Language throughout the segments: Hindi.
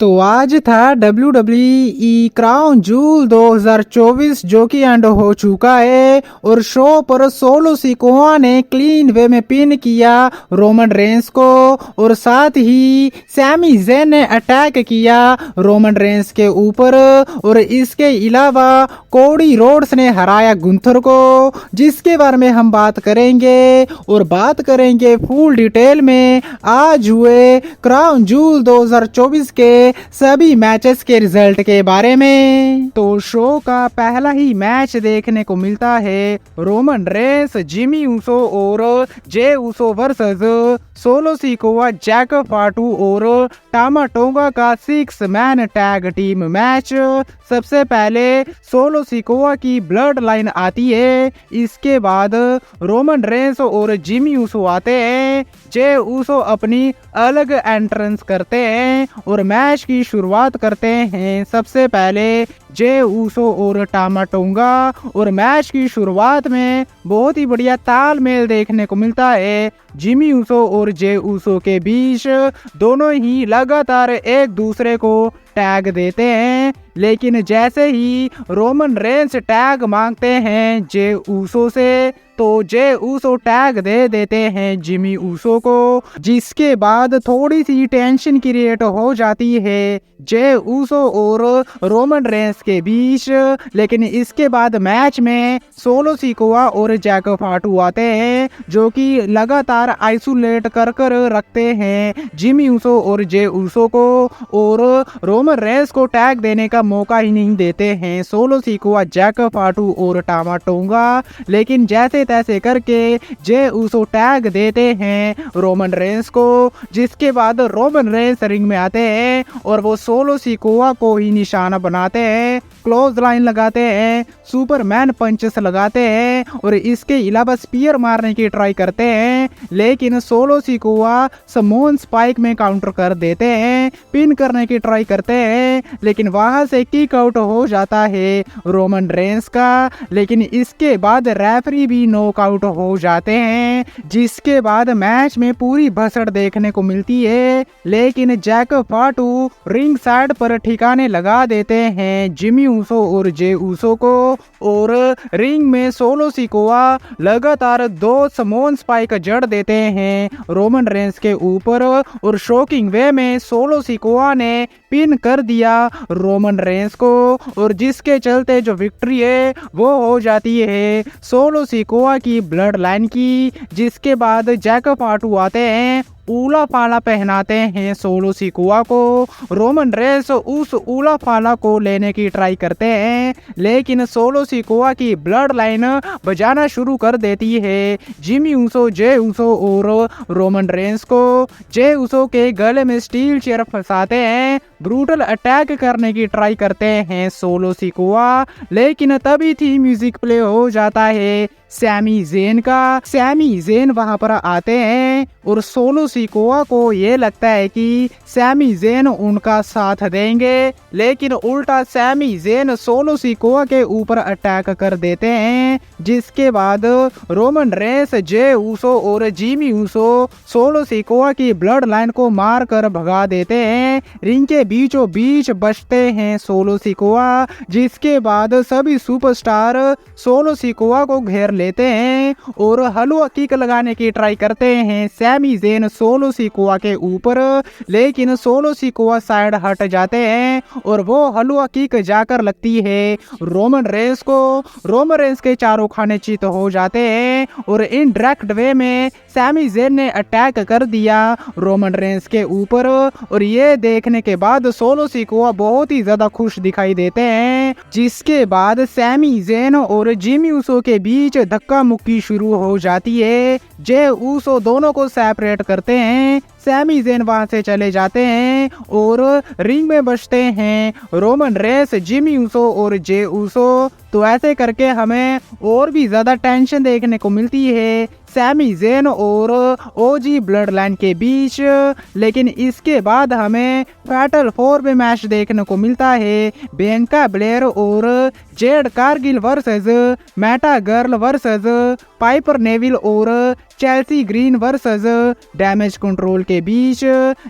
तो आज था WWE क्राउन जूल 2024 जो कि एंड हो चुका है और शो पर सोलो सिकोआ ने क्लीन वे में पिन किया रोमन रेंस को और साथ ही सैमी ज़ेन ने अटैक किया रोमन रेंस के ऊपर और इसके अलावा कोडी रोड्स ने हराया गुंथर को, जिसके बारे में हम बात करेंगे और बात करेंगे फुल डिटेल में आज हुए क्राउन जूल 2024 के सभी मैचेस के रिजल्ट के बारे में। तो शो का पहला ही मैच देखने को मिलता है रोमन रेंस, जिमी ऊसो और Jey Uso versus Solo Sikoa, Jacob Fatu और टामा टोंगा का 6 मैन टैग टीम मैच। सबसे पहले सोलो सिकोआ की ब्लड लाइन आती है, इसके बाद रोमन रेंस और जिमी ऊसो आते हैं। जे ऊसो अपनी अलग एंट्रेंस करते हैं और मैच की शुरुआत करते हैं सबसे पहले जे ऊसो और टामा टोंगा और मैच की शुरुआत में बहुत ही बढ़िया तालमेल देखने को मिलता है जिमी ऊसो और जे ऊसो के बीच। दोनों ही लगातार एक दूसरे को टैग देते हैं, लेकिन जैसे ही रोमन रेंस टैग मांगते हैं जे ऊसो से तो जे ऊसो टैग दे देते हैं जिमी ऊसो को, जिसके बाद थोड़ी सी टेंशन क्रिएट हो जाती है जे ऊसो और रोमन रेंस के बीच। लेकिन इसके बाद मैच में सोलो सिकोआ और जैक फाटू आते हैं जो कि लगातार आइसोलेट कर रखते हैं जिमी ऊसो और जे ऊसो को और रोमन रेंस को टैग देने का मौका ही नहीं देते हैं सोलो सिकोआ, जैक फाटू और टामा टोंगा। लेकिन जैसे तैसे करके जे ऊसो टैग देते हैं रोमन रेंस को, जिसके बाद रोमन रेंस रिंग में आते हैं और वो सोलो सिकोआ को ही निशाना बनाते हैं, क्लोज लाइन लगाते हैं, सुपरमैन पंचेस लगाते हैं और इसके अलावा स्पीयर मारने की ट्राई करते हैं, लेकिन सोलो सिकोआ समोन स्पाइक में काउंटर कर देते हैं, पिन करने की ट्राई करते हैं, लेकिन वहां से किक आउट हो जाता है रोमन रेंस का। लेकिन इसके बाद रेफरी भी नॉकआउट हो जाते हैं, जिसके बाद मैच में पूरी भसड़ देखने को मिलती है। लेकिन जैक फाटू रिंग साइड पर ठिकाने लगा देते हैं जिमी ऊसो और जे ऊसो को और रिंग में सोलो सिकोआ लगातार 2 समोन स्पाइक जड़ देते हैं रोमन रेंस के ऊपर और शॉकिंग वे में सोलो सिकोआ ने पिन कर दिया रोमन रेंस को और जिसके चलते जो विक्ट्री है वो हो जाती है सोलो सिकोआ की ब्लड लाइन की। जिसके बाद जैक फाटू आते हैं, ऊला फाला पहनाते हैं सोलो सिकोआ को, रोमन रेंस उस ऊला फाला को लेने की ट्राई करते हैं, लेकिन सोलो सिकोआ की ब्लड लाइन बजाना शुरू कर देती है जिमी ऊसो, जे ऊसो और रोमन रेंस को। जे ऊसो के गले में स्टील चेयर फंसाते हैं, ब्रूटल अटैक करने की ट्राई करते हैं सोलो सिकोआ, लेकिन तभी थी म्यूजिक प्ले हो जाता है सैमी ज़ेन का। सैमी ज़ेन वहां पर आते हैं और सोलो सिकोआ को ये लगता है कि सैमी ज़ेन उनका साथ देंगे, लेकिन उल्टा सैमी ज़ेन सोलो सिकोआ के ऊपर अटैक कर देते हैं, जिसके बाद रोमन रेंस, जे ऊसो और जिमी ऊसो सोलो सिकोआ की ब्लड लाइन को मार कर भगा देते हैं। रिंग के बीचों बीच बचते हैं सोलो सिकोआ, जिसके बाद सभी सुपरस्टार सोलो सिकोआ को घेर लेते हैं और हलवा किक लगाने की ट्राई करते हैं सैमी ज़ेन सोलो सिकोआ के ऊपर, लेकिन सोलो सिकोआ साइड हट जाते हैं और वो हलवा किक जाकर लगती है रोमन रेंस को। रोमन रेंस के चारों खाने चित हो जाते हैं और इनडायरेक्ट वे में सैमी ज़ेन ने अटैक कर दिया रोमन रेंस के ऊपर और ये देखने के बाद सोलो सिकोआ बहुत ही ज्यादा खुश दिखाई देते हैं। जिसके बाद सैमी ज़ेन और जिमी ऊसो के बीच धक्का मुक्की शुरू हो जाती है, जे ऊसो दोनों को सेपरेट करते हैं, सैमी ज़ेन वहां से चले जाते हैं और रिंग में बचते हैं रोमन रेंस, जिमी ऊसो और जे ऊसो। तो ऐसे करके हमें और भी ज्यादा टेंशन देखने को मिलती है सैमी ज़ेन और ओजी ब्लडलाइन के बीच। लेकिन इसके बाद हमें फैटल 4 में मैच देखने को मिलता है, बियांका ब्लेयर और जेड कारगिल वर्सेस मैटा गर्ल वर्सेस पाइपर नेविल और Chelsea green versus damage control के बीच,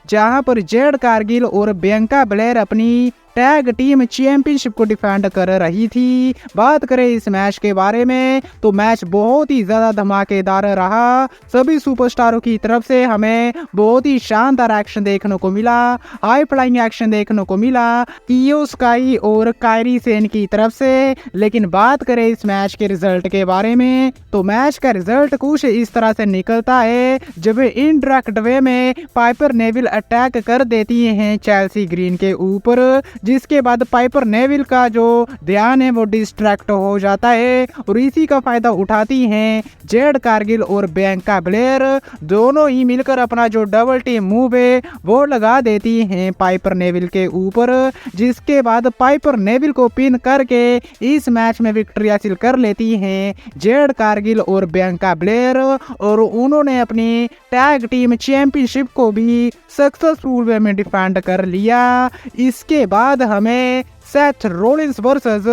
जहां पर जेड कारगिल और बियांका ब्लेयर अपनी टैग टीम चैंपियनशिप को डिफेंड कर रही थी। बात करें इस मैच के बारे में तो मैच बहुत ही ज्यादा धमाकेदार रहा। सभी सुपरस्टारों की तरफ से हमें बहुत ही शानदार एक्शन देखने को मिला, हाई फ्लाइंग एक्शन देखने को मिला इयो स्काई और कायरी सेन की तरफ से। लेकिन बात करें इस मैच के रिजल्ट के बारे में तो मैच का रिजल्ट कुछ इस तरह से निकलता है, जब इनडायरेक्ट वे में पाइपर नेविल अटैक कर देती हैं चेल्सी ग्रीन के ऊपर, जिसके बाद पाइपर नेविल का जो ध्यान है वो डिस्ट्रैक्ट हो जाता है और इसी का फायदा उठाती हैं जेड कारगिल और बियांका ब्लेयर। दोनों ही मिलकर अपना जो डबल टीम मूव है वो लगा देती हैं पाइपर नेविल के ऊपर, जिसके बाद पाइपर नेविल को पिन करके इस मैच में विक्ट्री हासिल कर लेती हैं जेड कारगिल और बियांका ब्लेयर और उन्होंने अपनी टैग टीम चैंपियनशिप को भी सक्सेसफुल वे में डिफेंड कर लिया। इसके बाद हमें Seth Rollins versus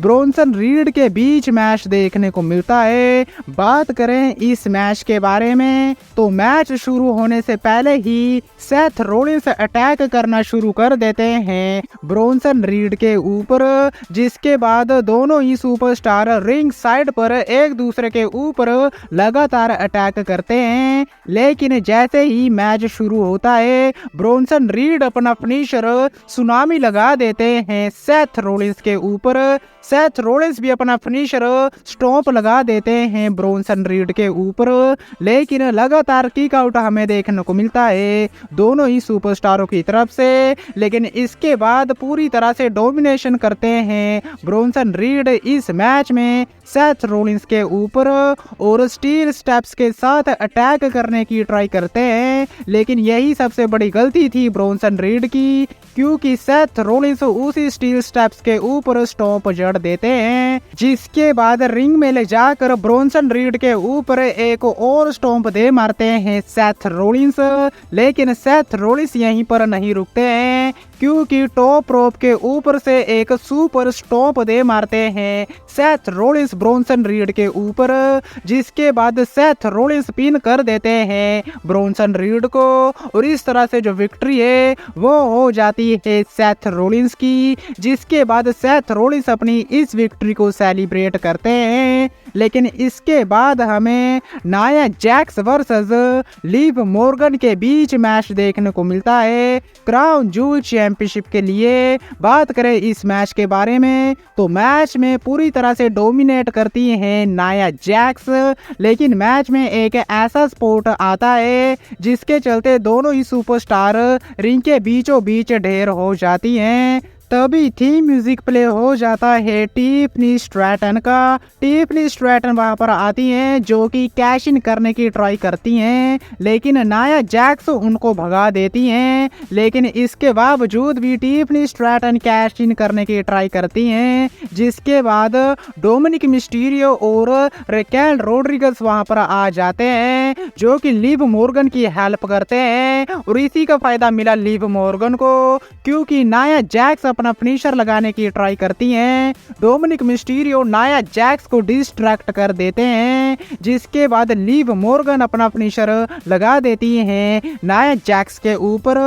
Bronson read के बीच मैच देखने को मिलता है। बात करें इस मैच के बारे में तो मैच शुरू होने से पहले ही सेथ रोलिंस अटैक करना शुरू कर देते हैं ब्रोंसन रीड के ऊपर, जिसके बाद दोनों ही सुपरस्टार रिंग साइड पर एक दूसरे के ऊपर लगातार अटैक करते हैं। लेकिन जैसे ही मैच शुरू होता है ब्रोंसन रीड अपना फिनिशर सुनामी लगा देते हैं सेथ रोलिंस के ऊपर। सेथ रोलिंस भी अपना फिनिशर स्टॉम्प लगा देते हैं ब्रोंसन रीड के ऊपर, लेकिन लगातार किक आउट हमें देखने को मिलता है दोनों ही सुपरस्टारों की तरफ से। लेकिन इसके बाद पूरी तरह से डोमिनेशन करते हैं ब्रोंसन रीड इस मैच में सेथ रोलिंस के ऊपर और स्टील स्टेप्स के साथ अटैक करने की ट्राई करते हैं। लेकिन यही सबसे बड़ी गलती थी ब्रोंसन रीड की, क्योंकि सेथ रोलिंस उसी स्टील स्टेप्स के ऊपर स्टॉम्प जड़ देते हैं, जिसके बाद रिंग में ले जाकर ब्रोंसन रीड के ऊपर एक और स्टॉम्प दे मारते हैं सेथ रोलिंस। लेकिन सेथ रोलिंस यहीं पर नहीं रुकते हैं, क्योंकि टॉप रोप के ऊपर से एक सुपर स्टॉम्प दे मारते हैं सेथ रोलिंस ब्रोंसन रीड के ऊपर, जिसके बाद सेथ रोलिंस पिन कर देते हैं ब्रोंसन रीड को और इस तरह से जो विक्ट्री है वो हो जाती है सेथ रोलिंस की। जिसके बाद सेथ रोलिंस अपनी इस विक्ट्री को सेलिब्रेट करते हैं। लेकिन इसके बाद हमें Nia Jax versus Liv Morgan के बीच मैच देखने को मिलता है क्राउन जूल चैंपियनशिप के लिए। बात करें इस मैच के बारे में तो मैच में पूरी तरह से डोमिनेट करती हैं नाया जैक्स, लेकिन मैच में एक ऐसा स्पॉट आता है जिसके चलते दोनों ही सुपरस्टार रिंग के बीचों बीच ढेर हो जाती हैं। तभी थीम म्यूजिक प्ले हो जाता है टिफनी स्ट्रैटन का। टिफनी स्ट्रैटन वहां पर आती हैं जो कि कैश इन करने की ट्राई करती हैं, लेकिन नाया जैक्स उनको भगा देती हैं। लेकिन इसके बावजूद भी टिफनी स्ट्रैटन कैश इन करने की ट्राई करती हैं, जिसके बाद डोमिनिक मिस्टीरियो और रेकेल रोड्रिगस वहां पर आ जाते हैं जो कि लिव मॉर्गन की हेल्प करते हैं और इसी का फायदा मिला लिव मॉर्गन को, क्योंकि नाया जैक्स अपना फिनिशर लगाने की ट्राई करती हैं। डोमिनिक मिस्टीरियो नाया जैक्स को डिस्ट्रैक्ट कर देते हैं, जिसके बाद लिव मॉर्गन अपना फिनिशर लगा देती हैं नाया जैक्स के ऊपर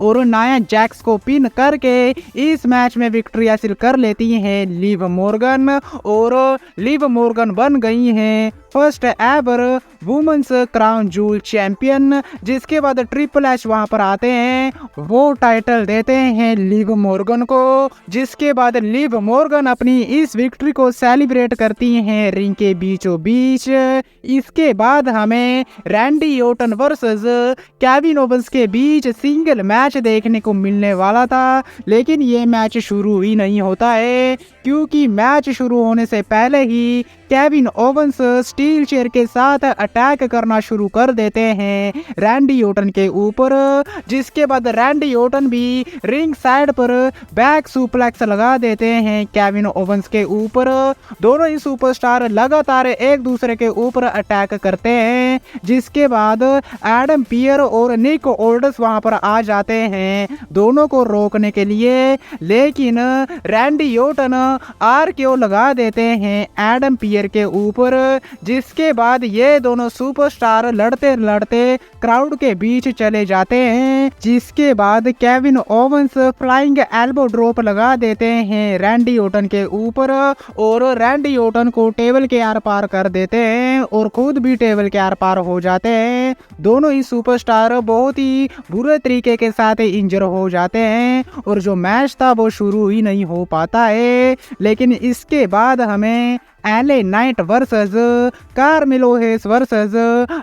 और नाया जैक्स को पिन करके इस मैच में विक्ट्री हासिल कर लेती हैं लिव मॉर्गन और लिव मॉर्गन बन गई हैं first ever women's crown jewel champion. जिसके बाद ट्रिपल एच वहां पर आते हैं, वो टाइटल देते हैं लिव मॉर्गन को, जिसके बाद लिव मॉर्गन अपनी इस विक्ट्री को सेलिब्रेट करती हैं रिंग के बीचों बीच। इसके बाद हमें Randy Orton versus Kevin Owens के बीच सिंगल मैच देखने को मिलने वाला था, लेकिन ये मैच शुरू ही नहीं होता है, क्योंकि मैच शुरू होने से पहले ही केविन ओवेंस स्टील चेयर के साथ अटैक करना शुरू कर देते हैं रैंडी ओटन के ऊपर, जिसके बाद रैंडी ओटन भी रिंग साइड पर बैक सुप्लेक्स लगा देते हैं केविन ओवेंस के ऊपर। दोनों ही सुपरस्टार लगातार एक दूसरे के ऊपर अटैक करते हैं, जिसके बाद एडम पियर और निक ओल्डस वहां पर आ जाते हैं दोनों को रोकने के लिए, लेकिन रैंडी ओटन आरकेओ लगा देते हैं एडम पियर के ऊपर, जिसके बाद ये दोनों सुपरस्टार लड़ते लड़ते क्राउड के बीच चले जाते हैं, जिसके बाद Kevin Owens flying elbow drop लगा देते हैं रैंडी ओटन के ऊपर और रैंडी ओटन को टेबल के आर पार कर देते हैं और खुद भी टेबल के आर पार हो जाते हैं। दोनों ही सुपरस्टार बहुत ही बुरे तरीके के साथ इंजर हो जाते हैं और जो मैच था वो शुरू ही नहीं हो पाता है। लेकिन इसके बाद हमें LA Knight versus Carmelo Hayes versus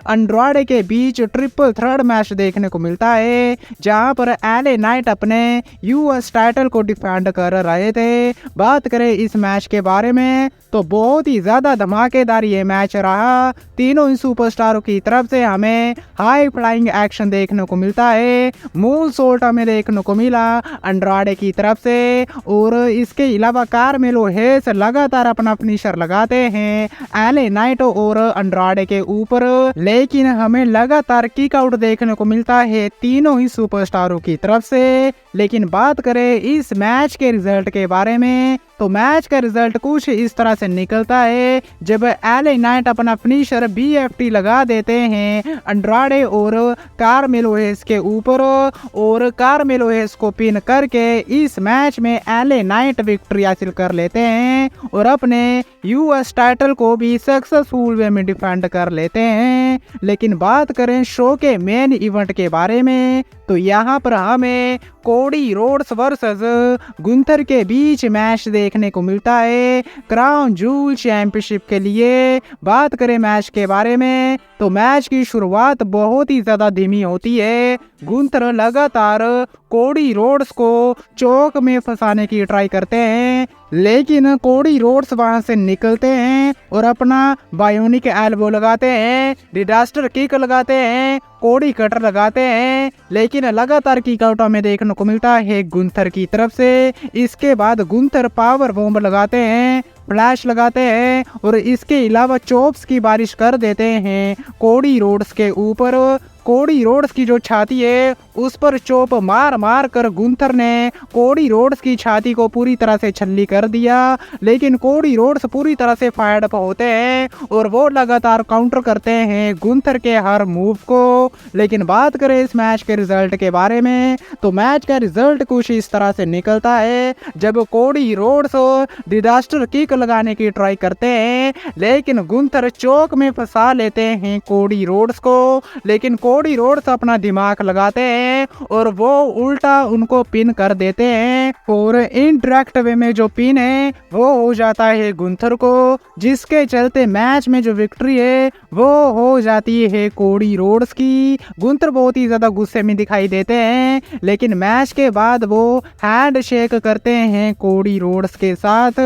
Andrade के बीच ट्रिपल थ्रेड मैच देखने को मिलता है, जहां पर एले नाइट अपने यूएस टाइटल को डिफेंड कर रहे थे। बात करें इस मैच के बारे में तो बहुत ही ज्यादा धमाकेदार ये मैच रहा। तीनों ही सुपरस्टारों की तरफ से हमें हाई फ्लाइंग एक्शन देखने को मिलता है, मूल सोल्ट हमें देखने को मिला अंड्राडे की तरफ से, और इसके अलावा कार्मेलो हेस लगातार अपना फिनिशर लगाते हैं एले नाइट और अंड्राडे के ऊपर, लेकिन हमें लगातार किक आउट देखने को मिलता है तीनों ही सुपरस्टारों की तरफ से। लेकिन बात करें इस मैच के रिजल्ट के बारे में तो मैच का रिजल्ट कुछ इस तरह से निकलता है, जब एले नाइट अपना फिनिशर BFT लगा देते हैं अंड्राडे और कार्मेलो हेस के ऊपर और कार्मेलो हेस को पिन करके इस मैच में एले नाइट विक्ट्री हासिल कर लेते हैं और अपने यूएस टाइटल को भी सक्सेसफुल वे में डिफेंड कर लेते हैं। लेकिन बात करें शो के मेन इवेंट के बारे में तो यहाँ पर हमें कोडी रोड्स वर्सेस गुंथर के बीच मैच देखने को मिलता है क्राउन जूल चैंपियनशिप के लिए। बात करें मैच के बारे में तो मैच की शुरुआत बहुत ही ज्यादा धीमी होती है। गुंथर लगातार कोडी रोड्स को चौक में फंसाने की ट्राई करते हैं, लेकिन कोडी रोड्स वहां से निकलते हैं और अपना बायोनिक एल्बो लगाते हैं, डिजास्टर किक लगाते हैं, कोडी कटर लगाते हैं, लेकिन लगातार किक आउट में देखने को मिलता है गुंथर की तरफ से। इसके बाद गुंथर पावर बॉम्ब लगाते हैं, फ्लैश लगाते हैं और इसके अलावा चॉप्स की बारिश कर देते हैं कोडी रोड्स के ऊपर। कोडी रोड्स की जो छाती है उस पर चोप मार मार कर गुंथर ने कोडी रोड्स की छाती को पूरी तरह से छल्ली कर दिया, लेकिन कोडी रोड्स पूरी तरह से फायर्ड अप होते हैं और वो लगातार काउंटर करते हैं गुंथर के हर मूव को। लेकिन बात करें इस मैच के रिजल्ट के बारे में तो मैच का रिजल्ट कुछ इस तरह से निकलता है, जब कोडी रोड्स डिजास्टर किक लगाने की ट्राई करते हैं, लेकिन गुंथर चौक में फंसा लेते हैं कोडी रोड्स को, लेकिन कोडी रोड्स अपना दिमाग लगाते हैं और वो उल्टा उनको पिन कर देते हैं और इनडायरेक्ट वे में जो पिन है वो हो जाता है गुंथर को, जिसके चलते मैच में जो विक्ट्री है वो हो जाती है कोडी रोड्स की। गुंथर बहुत ही ज्यादा गुस्से में दिखाई देते हैं, लेकिन मैच के बाद वो हैंड शेक करते हैं कोडी रोड्स के साथ,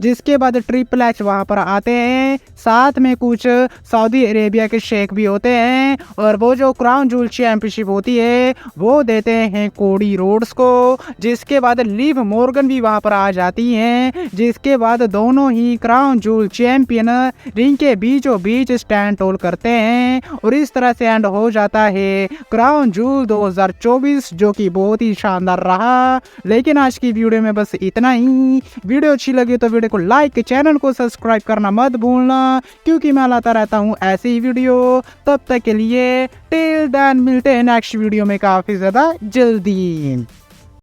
जिसके बाद ट्रिपल एच वहां पर आते हैं, साथ में कुछ सऊदी अरेबिया के शेख भी होते हैं और वो जो क्राउन जूल चैंपियनशिप होती है वो देते हैं कोडी रोड्स को। जिसके बाद लिव मॉर्गन भी वहां पर आ जाती हैं, जिसके बाद दोनों ही क्राउन जूल चैंपियन रिंग के बीचों बीच स्टैंड टोल करते हैं और इस तरह से एंड हो जाता है क्राउन जूल 2024, जो कि बहुत ही शानदार रहा। लेकिन आज की वीडियो में बस इतना ही। वीडियो अच्छी लगी तो वीडियो को लाइक, चैनल को सब्सक्राइब करना मत भूलना, क्योंकि मैं लाता रहता हूँ ऐसी वीडियो। तब तक के लिए टिल देन मिलते हैं नेक्स्ट वीडियो में काफी ज्यादा जल्दी।